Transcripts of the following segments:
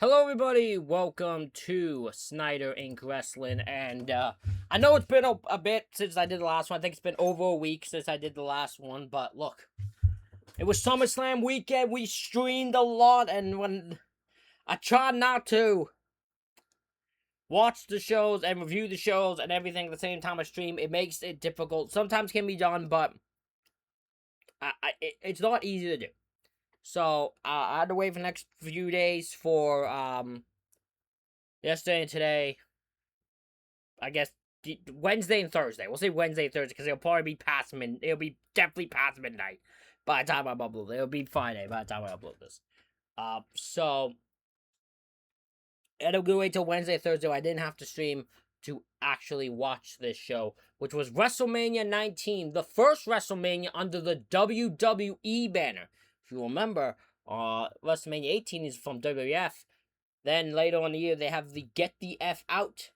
Hello, everybody. Welcome to Snyder Inc. Wrestling. And I know it's been a bit since I did the last one. I think it's been over a week since I did the last one. But look, it was SummerSlam weekend. We streamed a lot. And when I tried not to watch the shows and review the shows and everything at the same time I stream, it makes it difficult. Sometimes can be done, but it's not easy to do. So, I had to wait for the next few days for, yesterday and today. I guess, Wednesday and Thursday. We'll say Wednesday and Thursday, because it'll probably be it'll be definitely past midnight by the time I upload it. It'll be Friday by the time I upload this. So, it'll go wait till Wednesday, Thursday. I didn't have to stream to actually watch this show, which was WrestleMania 19, the first WrestleMania under the WWE banner. If you remember, WrestleMania 18 is from WWF. Then later on in the year, they have the Get the F Out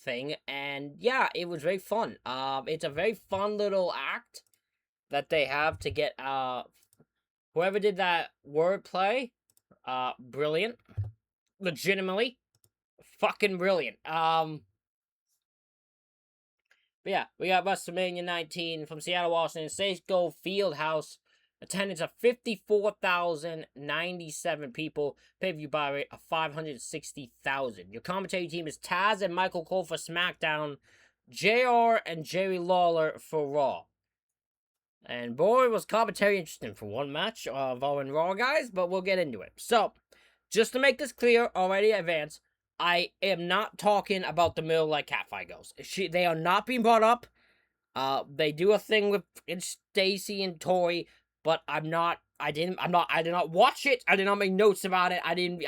thing. And yeah, it was very fun. It's a very fun little act that they have to get whoever did that wordplay, brilliant. Legitimately. Fucking brilliant. But yeah, we got WrestleMania 19 from Seattle, Washington, Safeco Fieldhouse. Attendance of 54,097 people. Pay-per-view buy rate of 560,000. Your commentary team is Taz and Michael Cole for SmackDown. JR and Jerry Lawler for Raw. And boy, was commentary interesting for one match involving Raw guys, but we'll get into it. So, just to make this clear already in advance, I am not talking about the middle like Catfight goes. They are not being brought up. They do a thing with Stacy and Tori. But I did not watch it. I did not make notes about it. I'm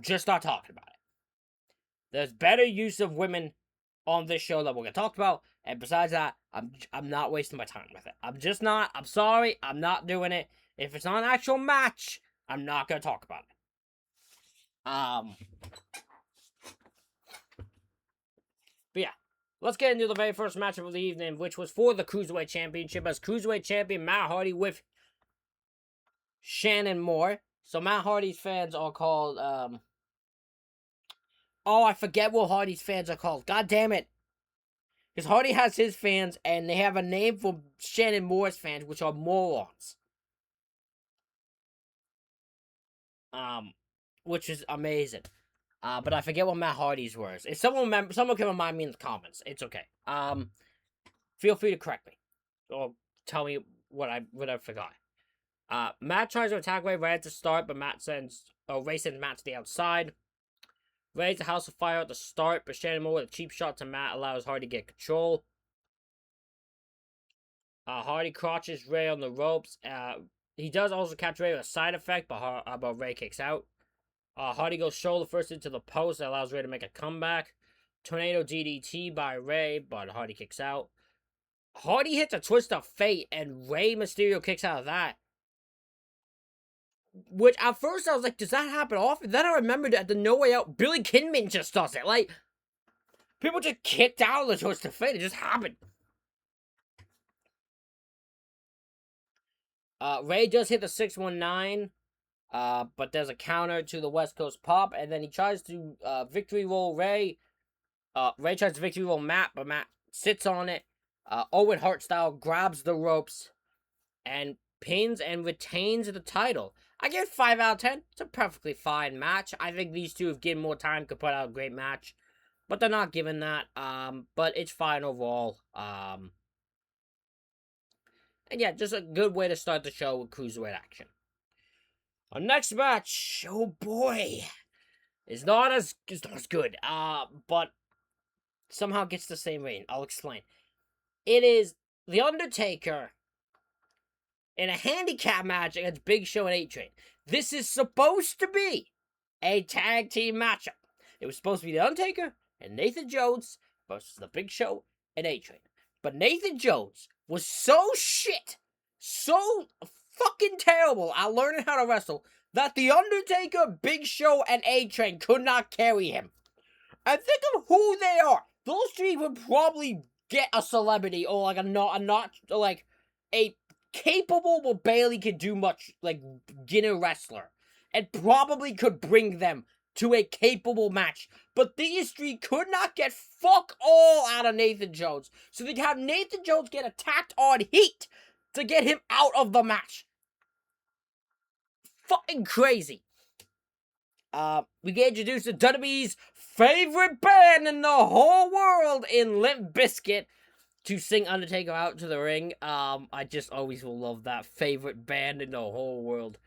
just not talking about it. There's better use of women on this show that we're going to talk about. And besides that, I'm not wasting my time with it. I'm just not. I'm sorry. I'm not doing it. If it's not an actual match, I'm not going to talk about it. But yeah. Let's get into the very first matchup of the evening, which was for the Cruiserweight Championship, as Cruiserweight Champion Matt Hardy with Shannon Moore. So Matt Hardy's fans are called, oh, I forget what Hardy's fans are called. God damn it. Because Hardy has his fans, and they have a name for Shannon Moore's fans, which are morons. Which is amazing. But I forget what Matt Hardy's was. If someone can remind me in the comments. It's okay. Feel free to correct me or tell me what I forgot. Matt tries to attack Ray right at the start, but Ray sends Matt to the outside. Ray's a House of Fire at the start, but Shannon Moore with a cheap shot to Matt allows Hardy to get control. Hardy crotches Ray on the ropes. He does also catch Ray with a side effect, but Ray kicks out. Hardy goes shoulder first into the post. That allows Ray to make a comeback. Tornado DDT by Ray, but Hardy kicks out. Hardy hits a twist of fate, and Rey Mysterio kicks out of that. Which, at first, I was like, does that happen often? Then I remembered at the No Way Out, Billy Kidman just does it. Like, people just kicked out of the twist of fate. It just happened. Ray does hit the 619. But there's a counter to the West Coast pop, and then he tries to victory roll Ray. Ray tries to victory roll Matt, but Matt sits on it. Owen Hart style grabs the ropes and pins and retains the title. I give it 5 out of 10. It's a perfectly fine match. I think these two, if given more time, could put out a great match, but they're not given that. But it's fine overall. And yeah, just a good way to start the show with Cruiserweight action. Our next match, oh boy, is not as good, but somehow gets the same rating. I'll explain. It is The Undertaker in a handicap match against Big Show and A-Train. This is supposed to be a tag team matchup. It was supposed to be The Undertaker and Nathan Jones versus the Big Show and A-Train. But Nathan Jones was so shit, so fucking terrible at learning how to wrestle that The Undertaker, Big Show, and A-Train could not carry him. And think of who they are. Those three would probably get a celebrity or like a capable but barely can do much like beginner wrestler and probably could bring them to a capable match. But these three could not get fuck all out of Nathan Jones. So they have Nathan Jones get attacked on heat to get him out of the match. Fucking crazy. We get introduced to WWE's favorite band in the whole world in Limp Bizkit to sing Undertaker out to the ring. I just always will love that favorite band in the whole world.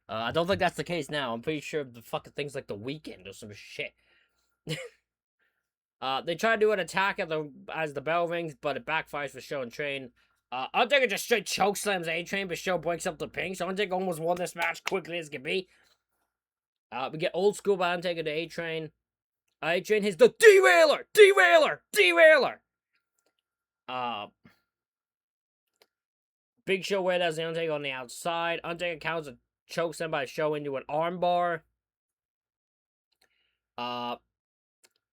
I don't think that's the case now. I'm pretty sure the fucking thing's like The Weeknd or some shit. They try to do an attack as the bell rings, but it backfires for Show and Train. Undertaker just straight chokeslams A-Train, but Show breaks up the pin. So Undertaker almost won this match quickly as can be. We get Old School by Undertaker to A-Train. A-Train hits the Derailer! Big Show Red has the Undertaker on the outside. Undertaker counters a chokeslam by Show into an armbar.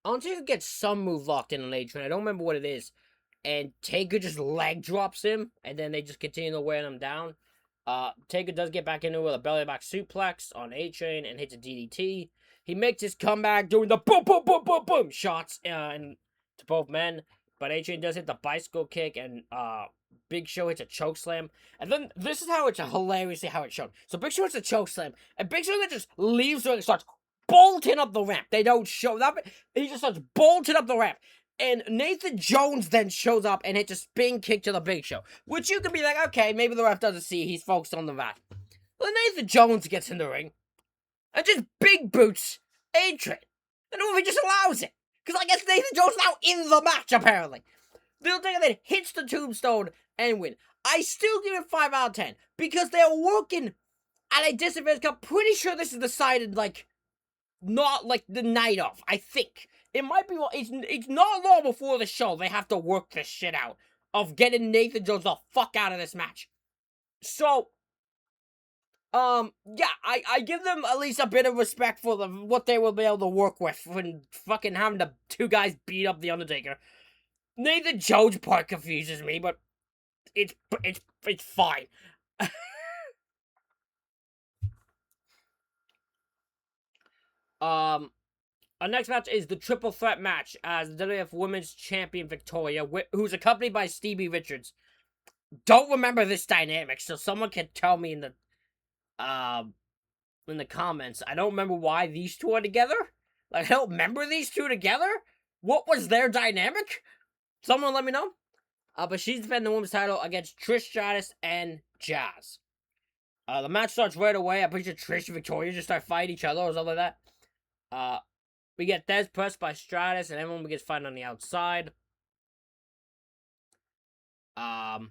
Undertaker gets some move locked in on A-Train. I don't remember what it is. And Taker just leg drops him, and then they just continue to wear him down. Taker does get back into it with a belly back suplex on A-Train and hits a DDT. He makes his comeback doing the boom, boom, boom, boom, boom shots to both men. But A-Train does hit the bicycle kick, and Big Show hits a chokeslam. And then this is how it's hilariously how it's shown. So Big Show hits a chokeslam, and Big Show then just leaves and starts bolting up the ramp. They don't show that. He just starts bolting up the ramp. And Nathan Jones then shows up and hits a spin kick to the Big Show. Which you could be like, okay, maybe the ref doesn't see. He's focused on the match. Well, Nathan Jones gets in the ring and just big boots A-Train. And the movie just allows it. Because I guess Nathan Jones is now in the match, apparently. The Undertaker then hits the tombstone and win. I still give it 5 out of 10. Because they're working at a disadvantage. I'm pretty sure this is decided, like, not like the night of, I think. It might be, it's not long before the show they have to work this shit out of getting Nathan Jones the fuck out of this match. So, yeah, I give them at least a bit of respect for what they will be able to work with when fucking having the two guys beat up The Undertaker. Nathan Jones part confuses me, but it's fine. Our next match is the triple threat match as the WWF Women's Champion Victoria, who's accompanied by Stevie Richards. Don't remember this dynamic, so someone can tell me in the comments. I don't remember why these two are together. Like, I don't remember these two together. What was their dynamic? Someone let me know. But she's defending the women's title against Trish Stratus and Jazz. The match starts right away. I'm pretty sure Trish and Victoria just start fighting each other or something like that. We get Dez pressed by Stratus, and everyone gets fighting on the outside. Jazz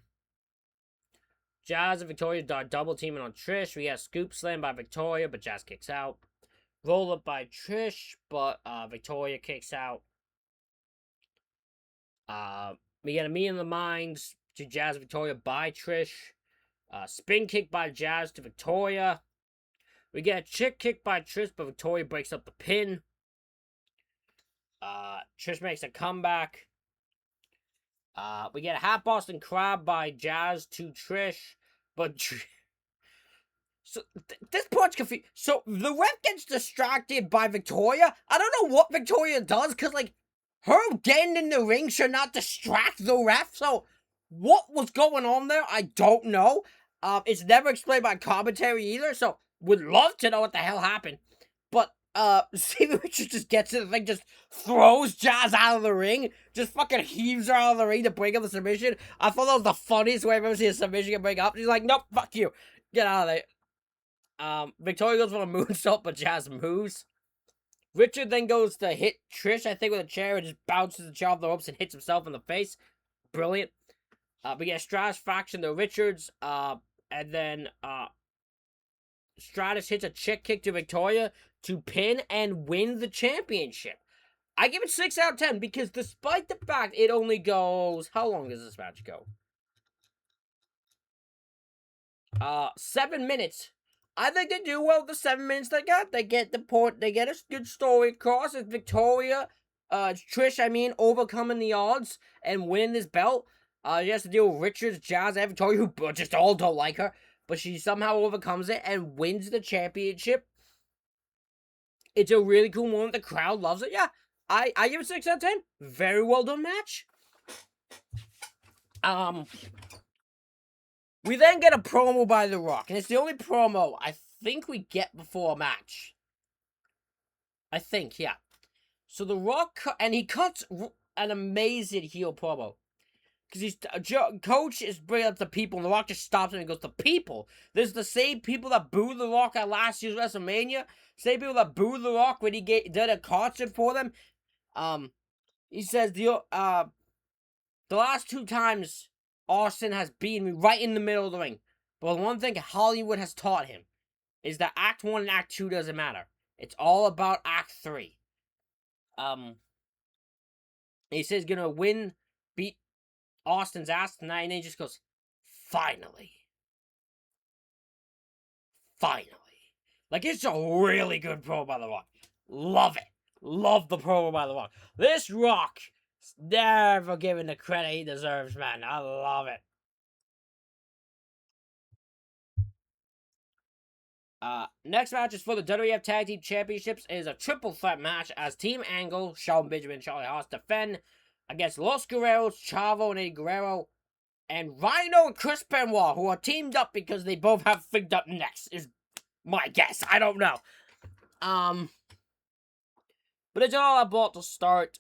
and Victoria start double teaming on Trish. We get Scoop Slam by Victoria, but Jazz kicks out. Roll up by Trish, but Victoria kicks out. We get a Meeting of the Minds to Jazz and Victoria by Trish. Spin kick by Jazz to Victoria. We get a chick kick by Trish, but Victoria breaks up the pin. Trish makes a comeback. We get a half Boston Crab by Jazz to Trish, but so this part's confused. So the ref gets distracted by Victoria. I don't know what Victoria does, because like her getting in the ring should not distract the ref. So what was going on there? I don't know. It's never explained by commentary either. So would love to know what the hell happened. But Stevie Richards just gets in the thing, just throws Jazz out of the ring, just fucking heaves her out of the ring to break up the submission. I thought that was the funniest way I've ever seen a submission get break up. She's like, nope, fuck you. Get out of there. Victoria goes for a moonsault, but Jazz moves. Richard then goes to hit Trish, I think, with a chair, and just bounces the chair off the ropes and hits himself in the face. Brilliant. We get Stratus faction to Richards, and then Stratus hits a chick kick to Victoria to pin and win the championship. I give it 6 out of 10 because despite the fact it only goes... How long does this match go? 7 minutes. I think they do well with the 7 minutes they got. They get the point. They get a good story across. It's Victoria, Trish, overcoming the odds and winning this belt. She has to deal with Richards, Jazz, and Victoria, who just all don't like her. But she somehow overcomes it and wins the championship. It's a really cool moment. The crowd loves it. Yeah, I give it 6 out of 10. Very well done match. We then get a promo by The Rock, and it's the only promo I think we get before a match. I think, yeah. So The Rock, and he cuts an amazing heel promo. Because Coach is bringing up the people, and The Rock just stops him and goes, the people? There's the same people that booed The Rock at last year's WrestleMania. Same people that booed The Rock when he did a concert for them. He says, the last 2 times Austin has beaten me right in the middle of the ring. But one thing Hollywood has taught him is that Act 1 and Act 2 doesn't matter. It's all about Act 3. He says he's gonna beat Austin's ass tonight, and then he just goes, finally. Like, it's a really good promo by The Rock. Love it. Love the promo by The Rock. This Rock is never given the credit he deserves, man. I love it. Next match is for the WWF Tag Team Championships. It is a triple threat match as Team Angle, Shelton Benjamin, and Charlie Haas defend against Los Guerreros, Chavo, and Eddie Guerrero, and Rhino and Chris Benoit, who are teamed up because they both have figged up necks, is my guess. I don't know. But it's all about to start.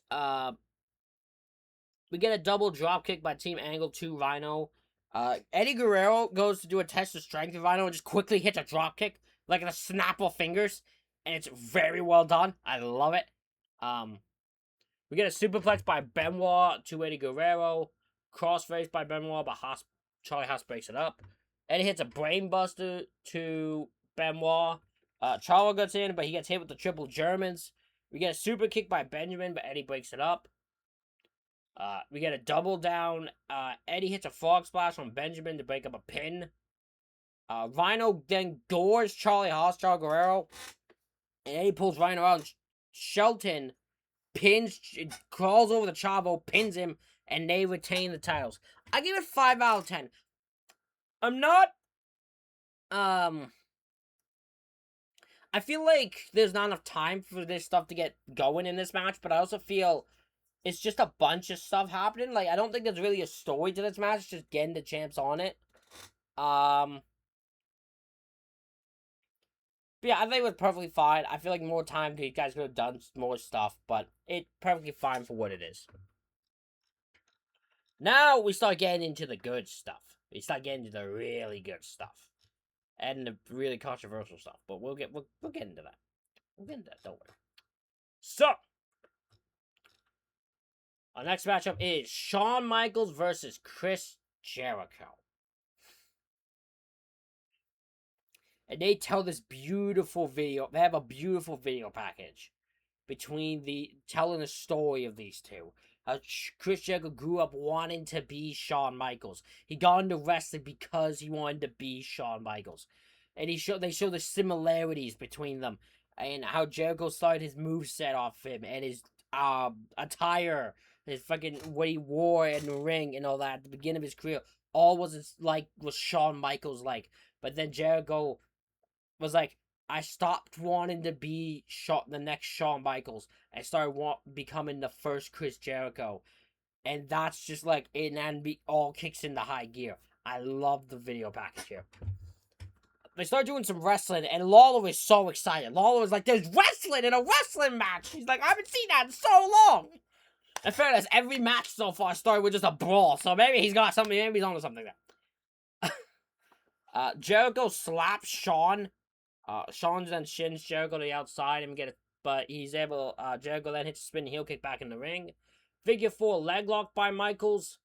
We get a double drop kick by Team Angle to Rhino. Eddie Guerrero goes to do a test of strength of Rhino and just quickly hits a drop kick, like a snap of fingers, and it's very well done. I love it. We get a superplex by Benoit to Eddie Guerrero. Crossface by Benoit, but Charlie Haas breaks it up. Eddie hits a brainbuster to Benoit. Charlie gets in, but he gets hit with the triple Germans. We get a super kick by Benjamin, but Eddie breaks it up. We get a double down. Eddie hits a frog splash on Benjamin to break up a pin. Rhino then doors Charlie Haas, Charlie Guerrero, and Eddie pulls Rhino out. Shelton crawls over the Chavo, pins him, and they retain the titles. I give it 5 out of 10. I'm not, I feel like there's not enough time for this stuff to get going in this match, but I also feel it's just a bunch of stuff happening. Like, I don't think there's really a story to this match, just getting the champs on it. But yeah, I think it was perfectly fine. I feel like more time, you guys could have done more stuff, but it's perfectly fine for what it is. Now we start getting into the good stuff. We start getting into the really good stuff. And the really controversial stuff. But we'll get into that. We'll get into that, don't worry. So, our next matchup is Shawn Michaels versus Chris Jericho. And they tell this beautiful video. They have a beautiful video package between telling the story of these two. Chris Jericho grew up wanting to be Shawn Michaels. He got into wrestling because he wanted to be Shawn Michaels. And they show the similarities between them. And how Jericho started his moveset off him. And his attire. His fucking what he wore in the ring and all that at the beginning of his career. All was Shawn Michaels like. But then Jericho was like, I stopped wanting to be the next Shawn Michaels. I started becoming the first Chris Jericho. And that's just like, it and all kicks into high gear. I love the video package here. They start doing some wrestling, and Lawler was so excited. Lawler was like, there's wrestling in a wrestling match. He's like, I haven't seen that in so long. In fairness, every match so far started with just a brawl. So maybe he's got something, maybe he's on to something there. Jericho slaps Shawn. Shawn then shins Jericho to the outside and but he's able. Jericho then hits a spinning heel kick back in the ring. Figure 4 leg lock by Michaels.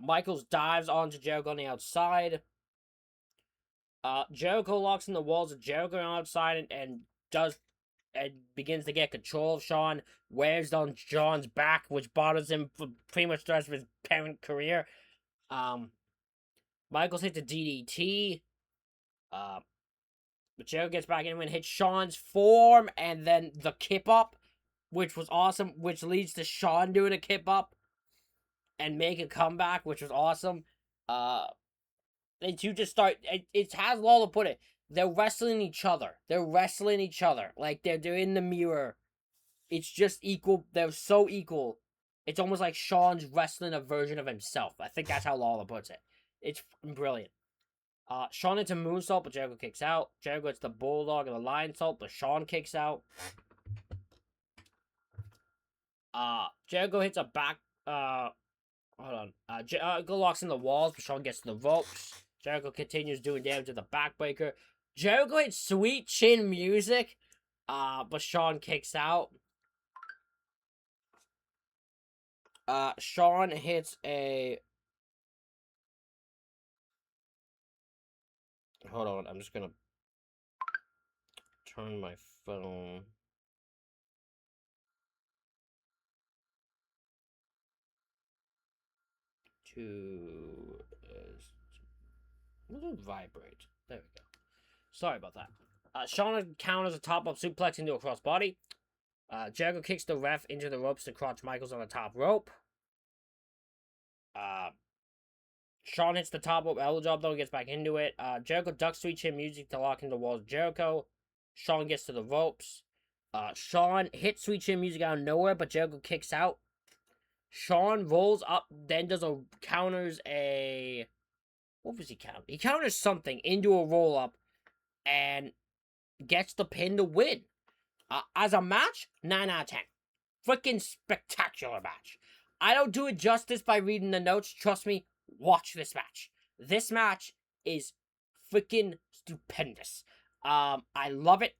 Michaels dives onto Jericho on the outside. Jericho locks in the walls of Jericho on the outside and begins to get control of Shawn. Wears on Shawn's back, which bothers him for pretty much the rest of his parent career. Michaels hits a DDT. But Jericho gets back in and hits Shawn's form and then the kip up, which was awesome, which leads to Shawn doing a kip up and make a comeback, which was awesome. They two just start. It's as Lawler put it. they're wrestling each other. They're wrestling each other. Like, they're in the mirror. It's just equal. They're so equal. It's almost like Shawn's wrestling a version of himself. I think that's how Lawler puts it. It's brilliant. Shawn hits a moonsault, but Jericho kicks out. Jericho hits the Bulldog and the Lion Salt, but Shawn kicks out. Jericho hits a back. Hold on. Jericho locks in the walls, but Shawn gets to the ropes. Jericho continues doing damage to the backbreaker. Jericho hits Sweet Chin Music, but Shawn kicks out. Shawn hits a... Hold on, I'm just gonna turn my phone. To... Will it vibrate? There we go. Sorry about that. Shawn counters a top-up suplex into a crossbody. Jericho kicks the ref into the ropes to crotch Michaels on the top rope. Shawn hits the top rope elbow drop, though, gets back into it. Jericho ducks Sweet Chin Music to lock into the walls of Jericho. Shawn gets to the ropes. Shawn hits Sweet Chin Music out of nowhere, but Jericho kicks out. Shawn rolls up, then counters a... What was he counting? He counters something into a roll-up and gets the pin to win. As a match, 9 out of 10. Freaking spectacular match. I don't do it justice by reading the notes. Trust me, watch this match. This match is freaking stupendous. I love it.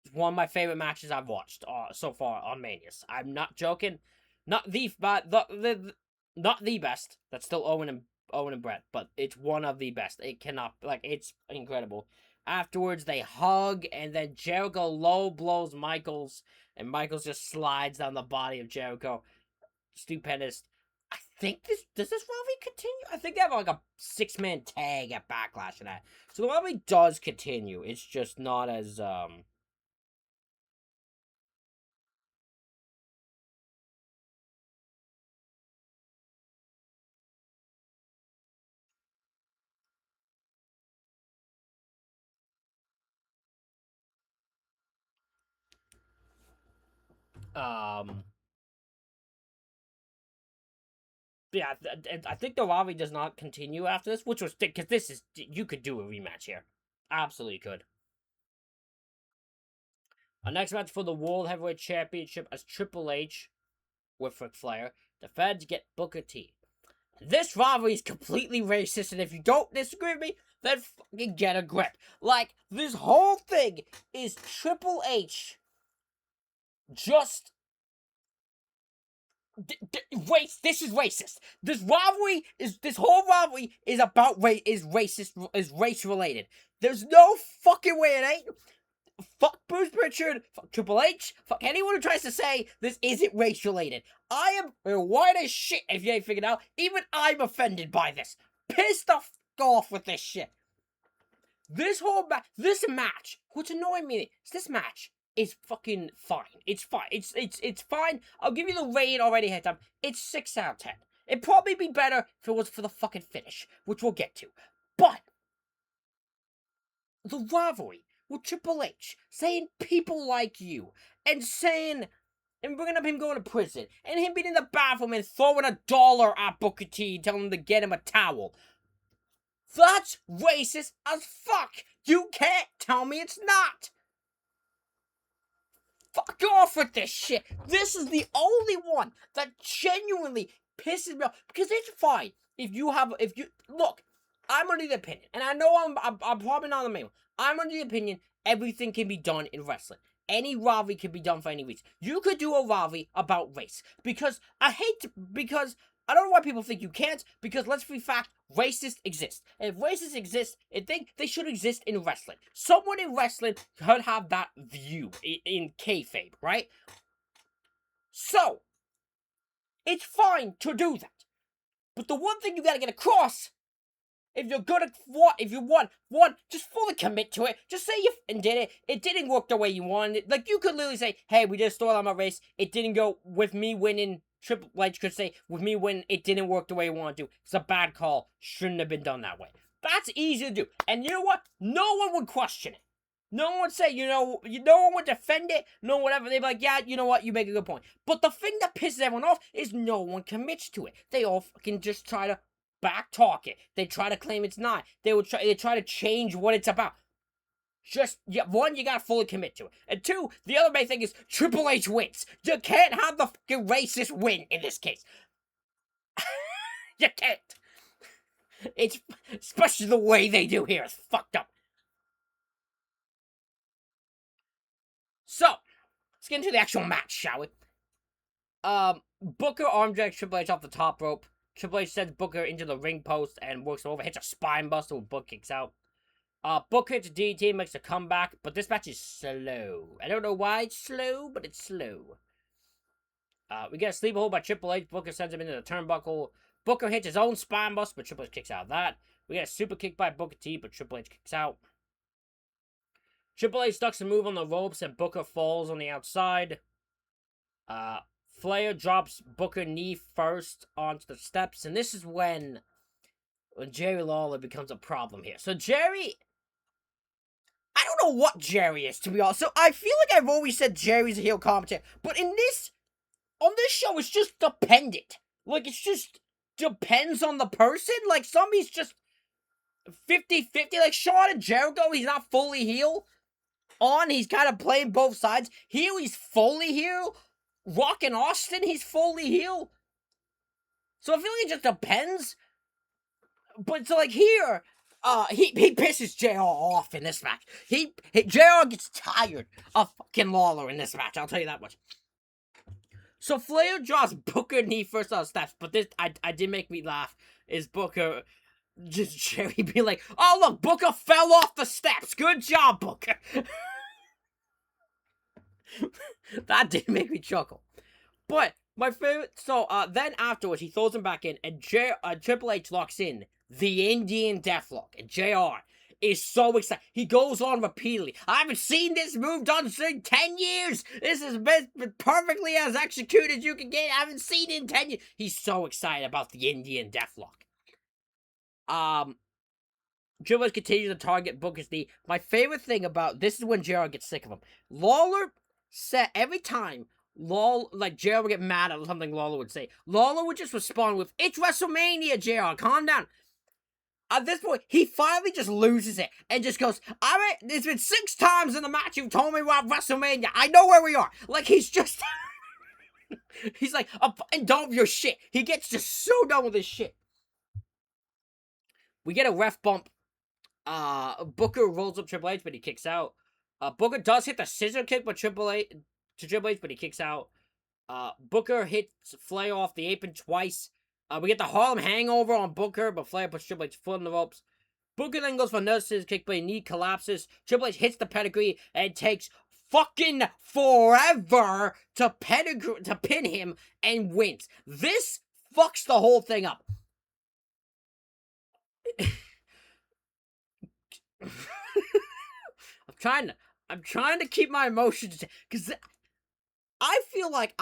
It's one of my favorite matches I've watched so far on Manias. I'm not joking. Not the best. That's still Owen and Brett, but it's one of the best. It cannot, it's incredible. Afterwards, they hug, and then Jericho low blows Michaels, and Michaels just slides down the body of Jericho. Stupendous. I think does this rivalry continue? I think they have a 6-man tag at Backlash and that. So the rivalry does continue. It's just not as yeah, I think the rivalry does not continue after this, which was because this is, you could do a rematch here, absolutely could. Our next match for the World Heavyweight Championship as Triple H with Ric Flair defends get Booker T. This rivalry is completely racist, and if you don't disagree with me, then fucking get a grip. Like, this whole thing is Triple H just... This is racist. This whole rivalry is about racist, is race related. There's no fucking way it ain't. Fuck Bruce Pritchard, fuck Triple H, fuck anyone who tries to say this isn't race related. I am white as shit if you ain't figured out. Even I'm offended by this. Pissed the fuck off with this shit. This match, what's annoying me is this match is fucking fine. It's fine. It's fine. I'll give you the rating already ahead of time. It's 6 out of 10. It'd probably be better if it was for the fucking finish, which we'll get to. But the rivalry with Triple H saying people like you and bringing up him going to prison and him being in the bathroom and throwing $1 at Booker T, telling him to get him a towel. That's racist as fuck. You can't tell me it's not. Fuck off with this shit. This is the only one that genuinely pisses me off, because it's fine look. I'm under the opinion, and I know I'm probably not the main one. I'm under the opinion everything can be done in wrestling. Any rivalry can be done for any reason. You could do a rivalry about race, because I don't know why people think you can't, because let's be fact, racists exist. And if racists exist, I think they should exist in wrestling. Someone in wrestling could have that view in kayfabe, right? So, it's fine to do that. But the one thing you gotta get across, if you're gonna just fully commit to it. Just say you did it. It didn't work the way you wanted. Like, you could literally say, hey, we just thought on my race. It didn't go with me winning. Triple H could say, with me winning, it didn't work the way you wanted to. It's a bad call. Shouldn't have been done that way. That's easy to do. And you know what? No one would question it. No one would say, no one would defend it, no whatever. They'd be like, yeah, you know what, you make a good point. But the thing that pisses everyone off is no one commits to it. They all fucking just try to backtalk it. They try to claim it's not. They try to change what it's about. Just, yeah, one, you gotta fully commit to it. And two, the other main thing is Triple H wins. You can't have the fucking racist win in this case. You can't. It's, especially the way they do here, is fucked up. So, let's get into the actual match, shall we? Booker arm drags Triple H off the top rope. Triple H sends Booker into the ring post and works over, hits a spine buster when Booker kicks out. Booker hits a DDT, makes a comeback, but this match is slow. I don't know why it's slow, but it's slow. We get a sleeper hold by Triple H. Booker sends him into the turnbuckle. Booker hits his own spine buster, but Triple H kicks out of that. We get a super kick by Booker T, but Triple H kicks out. Triple H ducks a move on the ropes, and Booker falls on the outside. Flair drops Booker knee first onto the steps, and this is when Jerry Lawler becomes a problem here. So Jerry, I don't know what Jerry is, to be honest. So I feel like I've always said Jerry's a heel commentator, but on this show, it's just dependent. Like, it's just depends on the person. Like, some he's just 50-50. Like, Shawn and Jericho, he's not fully heel. He's kind of playing both sides. Heel, he's fully heel. Rock and Austin, he's fully heel. So I feel like it just depends. But so like here, he pisses JR off in this match. JR gets tired of fucking Lawler in this match. I'll tell you that much. So Flair draws Booker knee first on the steps, but this I did make me laugh. Is Booker just Jerry be like, oh look, Booker fell off the steps. Good job, Booker. That did make me chuckle. But my favorite, so then afterwards he throws him back in, and Triple H locks in the Indian Deathlock, and JR is so excited. He goes on repeatedly. I haven't seen this move done in 10 years. This is perfectly as executed as you can get. I haven't seen it in 10 years. He's so excited about the Indian Deathlock. Triple H continues to target Booker's knee. My favorite thing about this is when JR gets sick of him. Lawler said every time JR would get mad at something Lawler would say, Lawler would just respond with, it's WrestleMania, JR, calm down. At this point, he finally just loses it and just goes, alright, it's been 6 times in the match you've told me about WrestleMania. I know where we are. Like, he's just... he's like, and done with your shit. He gets just so done with his shit. We get a ref bump. Booker rolls up Triple H, but he kicks out. Booker does hit the scissor kick to Triple H, but he kicks out. Booker hits Flair off the apron twice. We get the Harlem Hangover on Booker, but Flair puts Triple H's foot in the ropes. Booker then goes for another scissor kick, but his knee collapses. Triple H hits the pedigree, and it takes fucking forever to pin him, and wins. This fucks the whole thing up. I'm trying to keep my emotions, because I feel like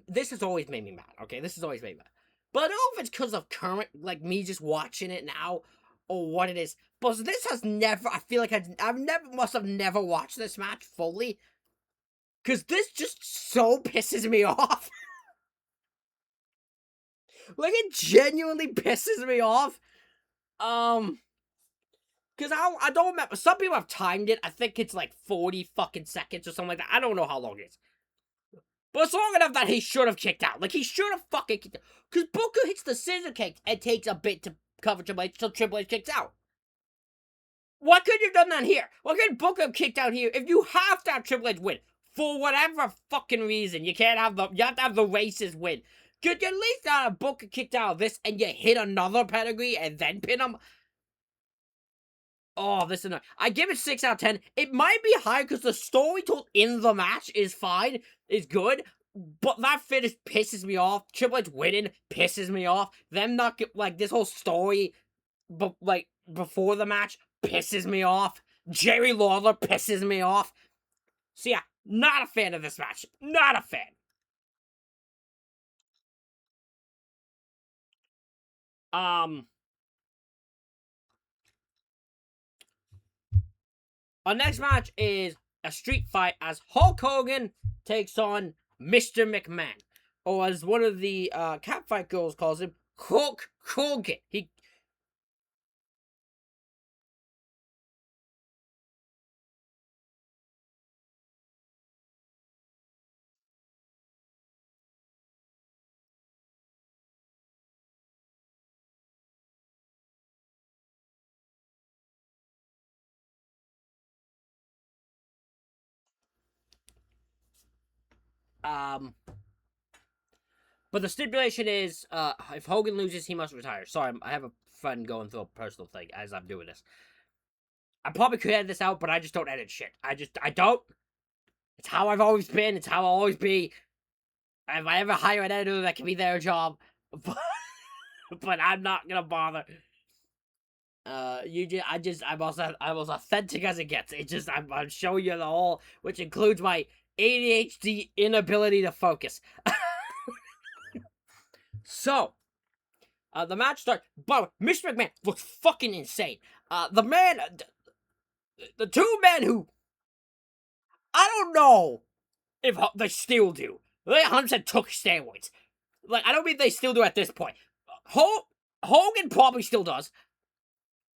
this has always made me mad, okay? This has always made me mad. But I don't know if it's because of current, like, me just watching it now, or what it is. But this has never, I feel like must have never watched this match fully. Because this just so pisses me off. Like, it genuinely pisses me off. Because I don't remember, some people have timed it. I think it's like 40 fucking seconds or something like that. I don't know how long it is. But it's long enough that he should have kicked out. Like, he should have fucking kicked out. Because Booker hits the scissor kick and takes a bit to cover Triple H until Triple H kicks out. Why couldn't you have done that here? Why couldn't Booker have kicked out here if you have to have Triple H win? For whatever fucking reason, you have to have the racist win. Could you at least have Booker kicked out of this and you hit another pedigree and then pin him? Oh, this is annoying. I give it 6 out of 10. It might be high because the story told in the match is fine, is good, but that finish pisses me off. Triple H winning pisses me off. Them not like this whole story, but like before the match pisses me off. Jerry Lawler pisses me off. So yeah, not a fan of this match. Not a fan. Our next match is a street fight as Hulk Hogan takes on Mr. McMahon. Or as one of the Catfight girls calls him, Hulk Hogan. But the stipulation is, if Hogan loses, he must retire. Sorry, I have a friend going through a personal thing as I'm doing this. I probably could edit this out, but I just don't edit shit. I don't. It's how I've always been. It's how I'll always be. If I ever hire an editor, that can be their job. But I'm not gonna bother. I'm as authentic as it gets. It's just, I'm showing you the whole, which includes my ADHD inability to focus. So, the match starts, but Mr. McMahon looks fucking insane. The two men who, I don't know if they still do. They 100% took steroids. Like, I don't mean they still do at this point. Hogan probably still does.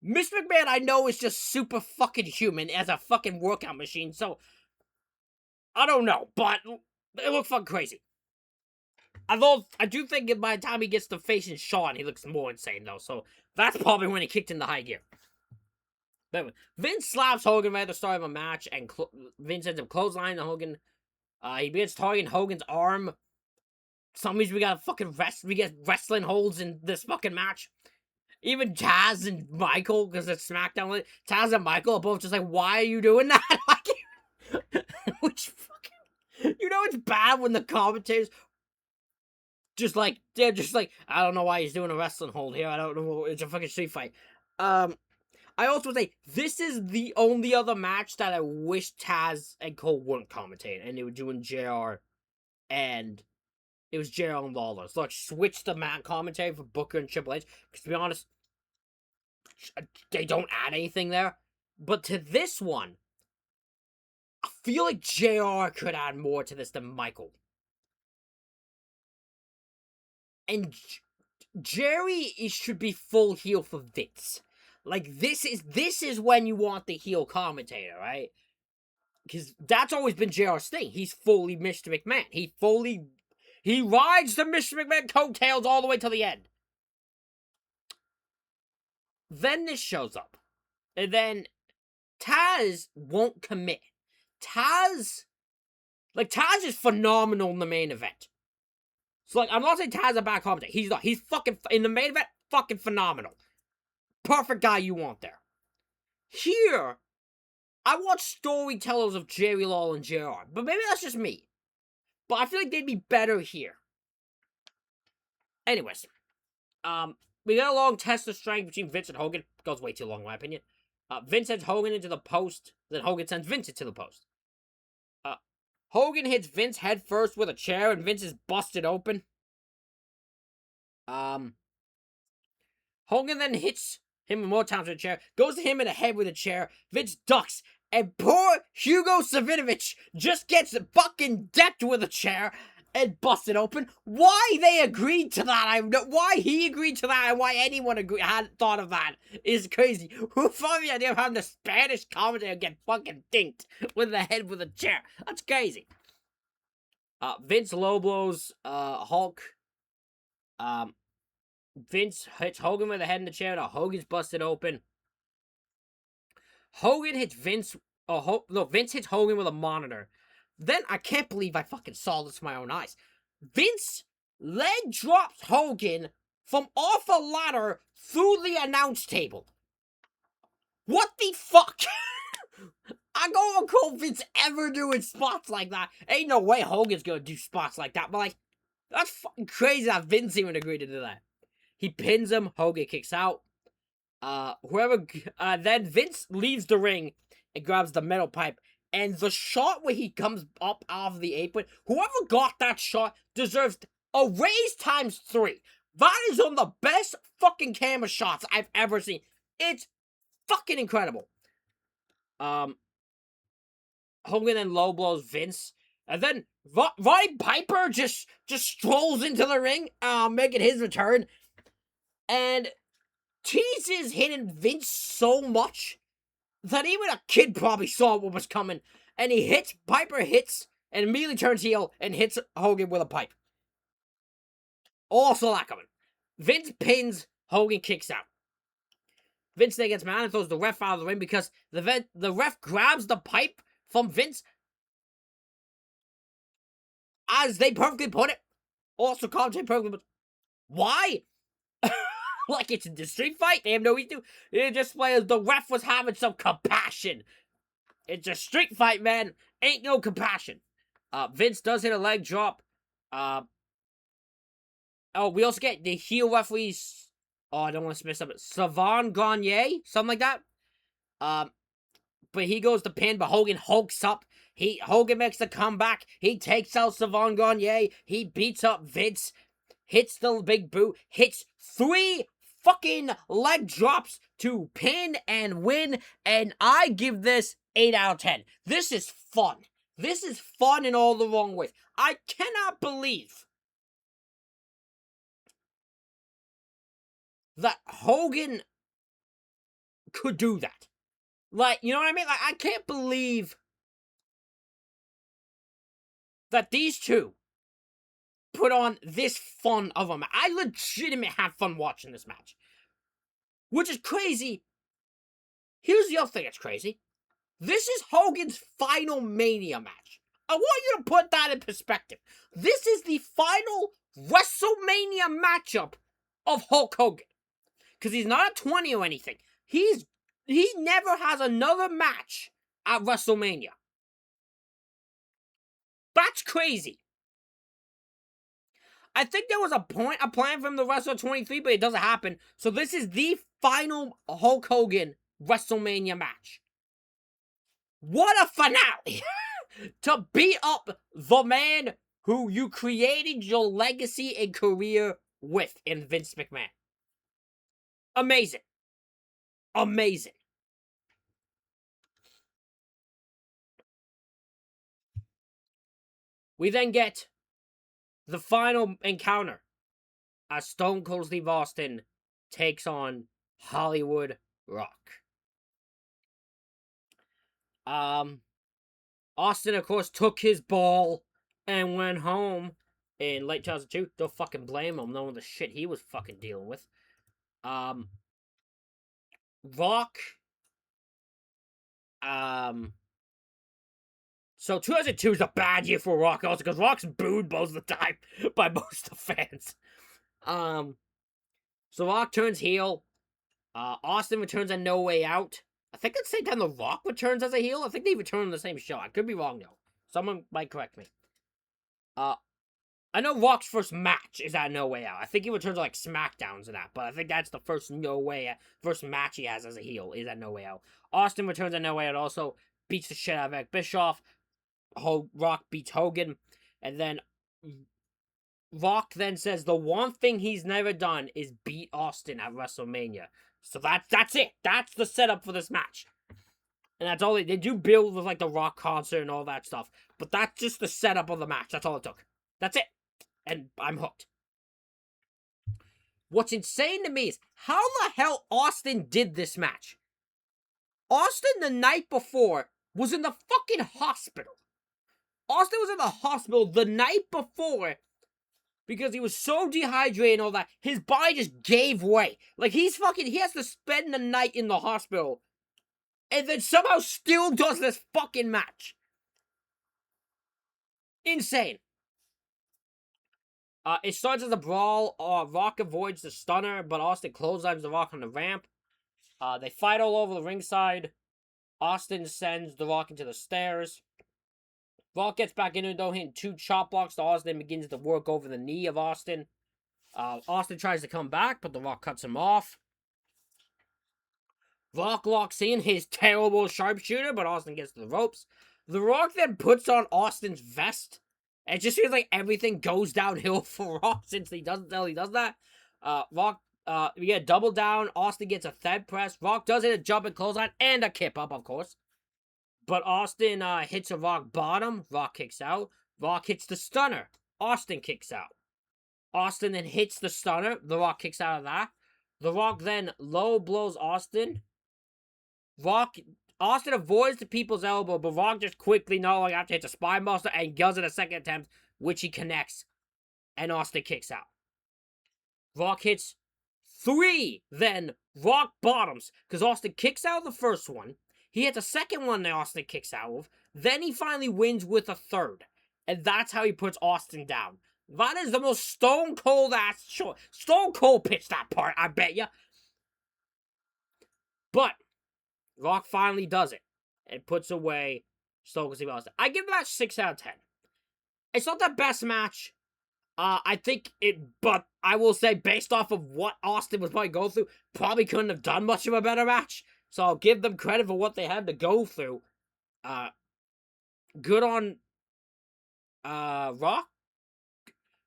Mr. McMahon, I know, is just super fucking human as a fucking workout machine, so I don't know, but they look fucking crazy. Although, I do think by the time he gets to facing Shawn, he looks more insane, though. So, that's probably when he kicked into high gear. But Vince slaps Hogan right at the start of a match, and Vince ends up clotheslining Hogan. He begins targeting Hogan's arm. For some reason, we get wrestling holds in this fucking match. Even Taz and Michael, because it's SmackDown, Taz and Michael are both just like, why are you doing that? Which fucking... You know it's bad when the commentators... they're just like, I don't know why he's doing a wrestling hold here. I don't know. It's a fucking street fight. I also say, this is the only other match that I wish Taz and Cole weren't commentating. And they were doing JR and... It was JR and Lawler. So, like, switch the commentary for Booker and Triple H. Because, to be honest, they don't add anything there. But to this one, I feel like JR could add more to this than Michael. And Jerry should be full heel for Vince. Like, this is when you want the heel commentator, right? Because that's always been JR's thing. He's fully Mr. McMahon. He rides the Mr. McMahon coattails all the way to the end. Then this shows up. And then Taz won't commit. Taz is phenomenal in the main event. So, like, I'm not saying Taz is a bad commentator. He's not. He's fucking, in the main event, fucking phenomenal. Perfect guy you want there. Here, I want storytellers of Jerry Lawler and JR. But maybe that's just me. But I feel like they'd be better here. Anyways. We got a long test of strength between Vince and Hogan. It goes way too long, in my opinion. Vince sends Hogan into the post. Then Hogan sends Vince into the post. Hogan hits Vince head first with a chair, and Vince is busted open. Hogan then hits him more times with a chair, goes to him in the head with a chair. Vince ducks, and poor Hugo Savinovich just gets fucking decked with a chair and busted open. Why they agreed to that, why he agreed to that, and why anyone had thought of that is crazy. Who thought of the idea of having the Spanish commentator get fucking dinked with the head with a chair? That's crazy. Vince low blows Hulk. Vince hits Hogan with the head in the chair. Now Hogan's busted open. Hogan hits Vince. Vince hits Hogan with a monitor. Then, I can't believe I fucking saw this with my own eyes. Vince leg drops Hogan from off a ladder through the announce table. What the fuck? I don't recall Vince ever doing spots like that. Ain't no way Hogan's gonna do spots like that. But, like, that's fucking crazy that Vince even agreed to do that. He pins him. Hogan kicks out. Then Vince leaves the ring and grabs the metal pipe. And the shot where he comes up out of the apron, whoever got that shot deserves a raise times 3. That is one of the best fucking camera shots I've ever seen. It's fucking incredible. Hogan then low blows Vince. And then Roddy Piper just strolls into the ring, making his return. And teases hitting Vince so much that even a kid probably saw what was coming. And he hits, Piper hits, and immediately turns heel and hits Hogan with a pipe. Also that coming. Vince pins, Hogan kicks out. Vince then gets mad and throws the ref out of the ring because the ref grabs the pipe from Vince. As they perfectly put it. Also commentate perfectly, but why? Like it's a street fight? They have no reason to. It just like the ref was having some compassion. It's a street fight, man. Ain't no compassion. Vince does hit a leg drop. We also get the heel referees. Oh, I don't want to mess up it. Savon Gagne, something like that. But he goes to pin, but Hogan hulks up. Hogan makes the comeback. He takes out Savon Gagne. He beats up Vince. Hits the big boot. Hits 3 fucking leg drops to pin and win. And I give this 8 out of 10. This is fun. This is fun in all the wrong ways. I cannot believe that Hogan could do that. Like, you know what I mean? Like, I can't believe that these two put on this fun of a match. I legitimately have fun watching this match. Which is crazy. Here's the other thing that's crazy. This is Hogan's final Mania match. I want you to put that in perspective. This is the final WrestleMania matchup of Hulk Hogan. Because he's not a 20 or anything. He never has another match at WrestleMania. That's crazy. I think there was a plan for him to wrestle at 23, but it doesn't happen. So this is the final Hulk Hogan WrestleMania match. What a finale! To beat up the man who you created your legacy and career with in Vince McMahon. Amazing. Amazing. We then get the final encounter as Stone Cold Steve Austin takes on Hollywood Rock. Austin, of course, took his ball and went home in late 2002. Don't fucking blame him, knowing the shit he was fucking dealing with. Rock. So 2002 is a bad year for Rock also because Rock's booed most of the time by most of the fans. So Rock turns heel. Austin returns on No Way Out. I think at the same time The Rock returns as a heel. I think they return on the same show. I could be wrong though. Someone might correct me. I know Rock's first match is at No Way Out. I think he returns like SmackDowns and that, but I think that's the first match he has as a heel is at No Way Out. Austin returns at No Way Out also, beats the shit out of Eric Bischoff. Rock beats Hogan, and then Rock then says the one thing he's never done is beat Austin at WrestleMania. So that's it. That's the setup for this match. And that's all they do build with like the Rock concert and all that stuff. But that's just the setup of the match. That's all it took. That's it. And I'm hooked. What's insane to me is how the hell Austin did this match. Austin the night before was in the fucking hospital. Austin was in the hospital the night before because he was so dehydrated and all that. His body just gave way. Like he has to spend the night in the hospital and then somehow still does this fucking match. Insane. It starts as a brawl. Rock avoids the stunner, but Austin clotheslines the Rock on the ramp. They fight all over the ringside. Austin sends the Rock into the stairs. Rock gets back into it, though, hitting 2 chop blocks. The Austin begins to work over the knee of Austin. Austin tries to come back, but the Rock cuts him off. Rock locks in his terrible sharpshooter, but Austin gets to the ropes. The Rock then puts on Austin's vest. It just feels like everything goes downhill for Rock since he does that. Rock, we get double down. Austin gets a third press. Rock does hit a jumping clothesline and a kip up, of course. But Austin hits a Rock bottom. Rock kicks out. Rock hits the stunner. Austin kicks out. Austin then hits the stunner. The Rock kicks out of that. The Rock then low blows Austin. Austin avoids the people's elbow, but Rock just quickly, not long after, hits a spine buster and does it a second attempt, which he connects, and Austin kicks out. Rock hits 3, then Rock bottoms, because Austin kicks out the first one. He hits a second one that Austin kicks out of. Then he finally wins with a third. And that's how he puts Austin down. That is the most stone cold ass short. Stone Cold pitched that part, I bet ya. But Rock finally does it and puts away Stone Cold Steve Austin. I give that 6 out of 10. It's not the best match. I think but I will say, based off of what Austin was probably going through, probably couldn't have done much of a better match. So I'll give them credit for what they had to go through. Good on Rock.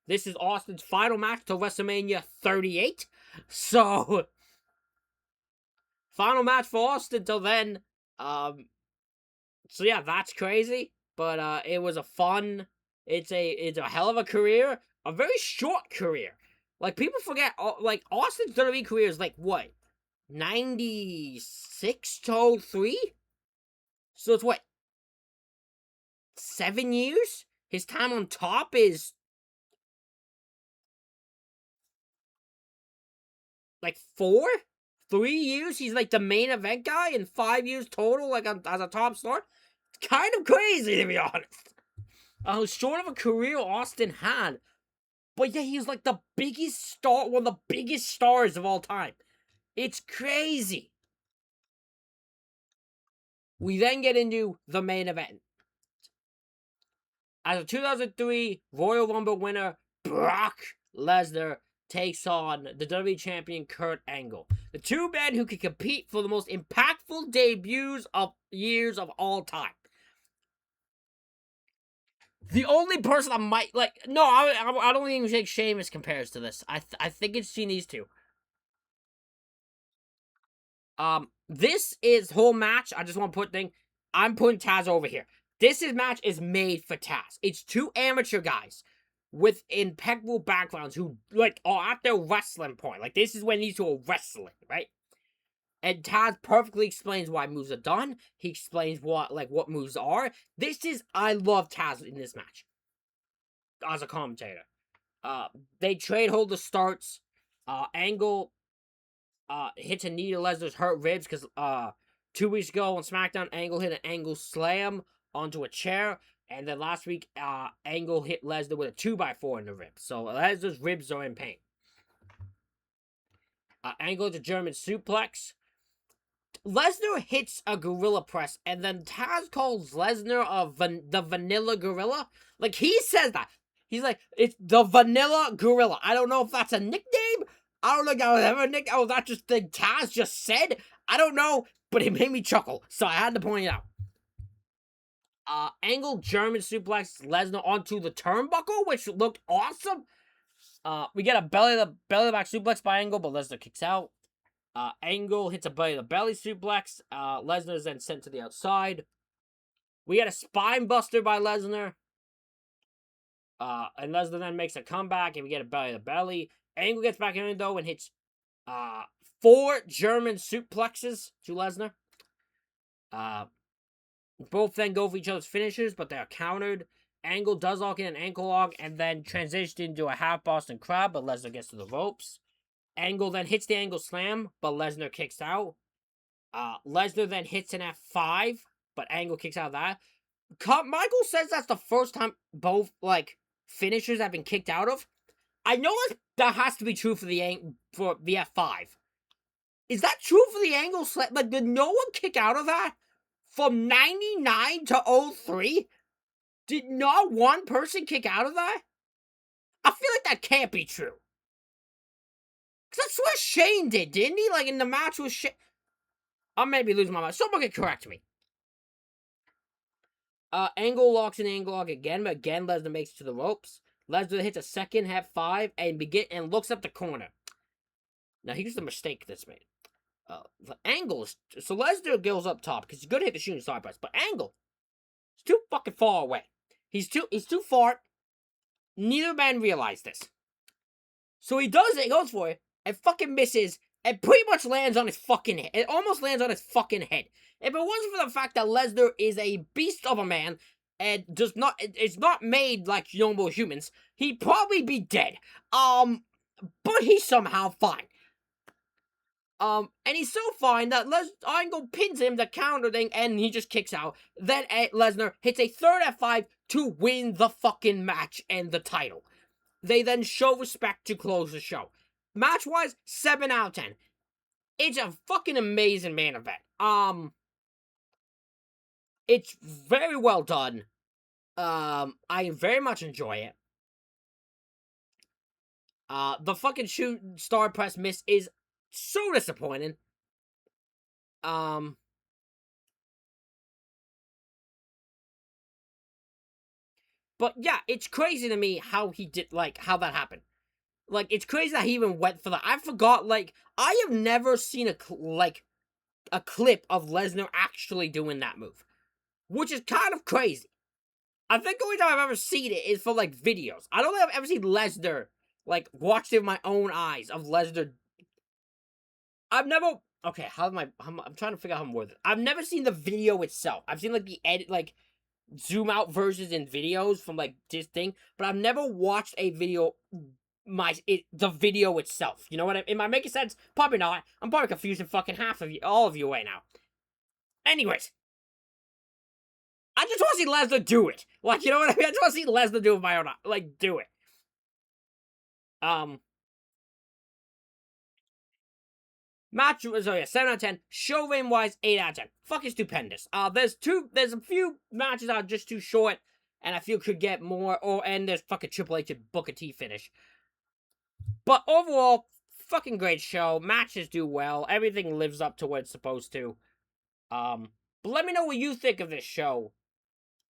This is Austin's final match till WrestleMania 38. So, final match for Austin till then. So yeah, that's crazy. But it was a fun. It's a hell of a career. A very short career. Like, people forget, like, Austin's WWE career is like, what? 96 to 03? So it's what? 7 years? His time on top is like 4? 3 years? He's like the main event guy, and 5 years total, like, as a top star? It's kind of crazy, to be honest. How short of a career Austin had. But yeah, he's like the biggest star, one of the biggest stars of all time. It's crazy. We then get into the main event. As a 2003 Royal Rumble winner, Brock Lesnar takes on the WWE Champion Kurt Angle. The two men who can compete for the most impactful debuts of years of all time. The only person I might, like, no, I don't even think Sheamus compares to this. I think it's between these two. This is whole match. I just want to put thing. I'm putting Taz over here. This match is made for Taz. It's two amateur guys with impeccable backgrounds who, like, are at their wrestling point. Like, this is when these two are wrestling, right? And Taz perfectly explains why moves are done. He explains what moves are. I love Taz in this match as a commentator. They trade hold the starts. Angle hits a knee to Lesnar's hurt ribs because 2 weeks ago on SmackDown, Angle hit an Angle slam onto a chair. And then last week, Angle hit Lesnar with a 2x4 in the ribs. So Lesnar's ribs are in pain. Angle hits a German suplex. Lesnar hits a gorilla press, and then Taz calls Lesnar the vanilla gorilla. Like, he says that. He's like, it's the vanilla gorilla. I don't know if that's a nickname. I don't know if that was ever a nickname. Oh, that's just thing Taz just said. I don't know, but it made me chuckle, so I had to point it out. Angle German suplex Lesnar onto the turnbuckle, which looked awesome. We get a belly to back suplex by Angle, but Lesnar kicks out. Angle hits a belly to belly suplex. Lesnar is then sent to the outside. We get a spine buster by Lesnar. And Lesnar then makes a comeback, and we get a belly to belly. Angle gets back in though and hits 4 German suplexes to Lesnar. Both then go for each other's finishers, but they are countered. Angle does lock in an ankle lock and then transitions into a half Boston Crab, but Lesnar gets to the ropes. Angle then hits the Angle Slam, but Lesnar kicks out. Lesnar then hits an F5, but Angle kicks out of that. Michael says that's the first time both, like, finishers have been kicked out of. I know that has to be true for the F5. Is that true for the Angle Slam? Like, did no one kick out of that? From 99 to 03? Did not one person kick out of that? I feel like that can't be true. Because that's what Shane did, didn't he? Like, in the match with Shane. I may be losing my mind. Someone can correct me. Angle locks in the Angle lock again, but again, Lesnar makes it to the ropes. Lesnar hits a second F5 and looks up the corner. Now, here's the mistake that's made. the angles. So Lesnar goes up top because he's good to hit the shooting star press, but Angle is too fucking far away. He's too far. Neither man realized this. So he does it, he goes for it, and fucking misses, and pretty much lands on his fucking head. It almost lands on his fucking head. If it wasn't for the fact that Lesnar is a beast of a man and it's not made like normal humans, he'd probably be dead. But he's somehow fine. And he's so fine that Angle pins him, the counter thing, and he just kicks out. Then Lesnar hits a third F5 to win the fucking match and the title. They then show respect to close the show. Match-wise, 7 out of 10. It's a fucking amazing main event. It's very well done. I very much enjoy it. The fucking shoot star press miss is so disappointing. But yeah, it's crazy to me how he did, how that happened. It's crazy that he even went for that. I forgot, I have never seen a clip of Lesnar actually doing that move. Which is kind of crazy. I think the only time I've ever seen it is for, videos. I don't think I've ever seen Lesnar, watched it with my own eyes of Lesnar. I've never... Okay, I'm trying to figure out how I'm worth it. I've never seen the video itself. I've seen, the edit, zoom out versions in videos from, this thing. But I've never watched a video... the video itself. You know what am I making sense? Probably not. I'm probably confusing fucking all of you right now. Anyways. I just want to see Lesnar do it. You know what I mean? I just want to see Lesnar do it my own, do it. Match, so yeah, 7 out of 10. Show rating-wise, 8 out of 10. Fucking stupendous. There's a few matches that are just too short, and I feel could get more, and there's fucking Triple H and Booker T finish. But overall, fucking great show. Matches do well. Everything lives up to what it's supposed to. But let me know what you think of this show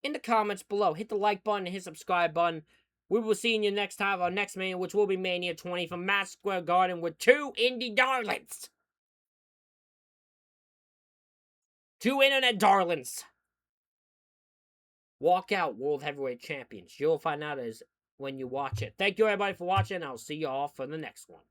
in the comments below. Hit the like button and hit the subscribe button. We will see you next time, our next Mania, which will be Mania 20 from Madison Square Garden with 2 indie darlings. 2 internet darlings. Walk out World Heavyweight Champions. You'll find out when you watch it. Thank you everybody for watching. I'll see you all for the next one.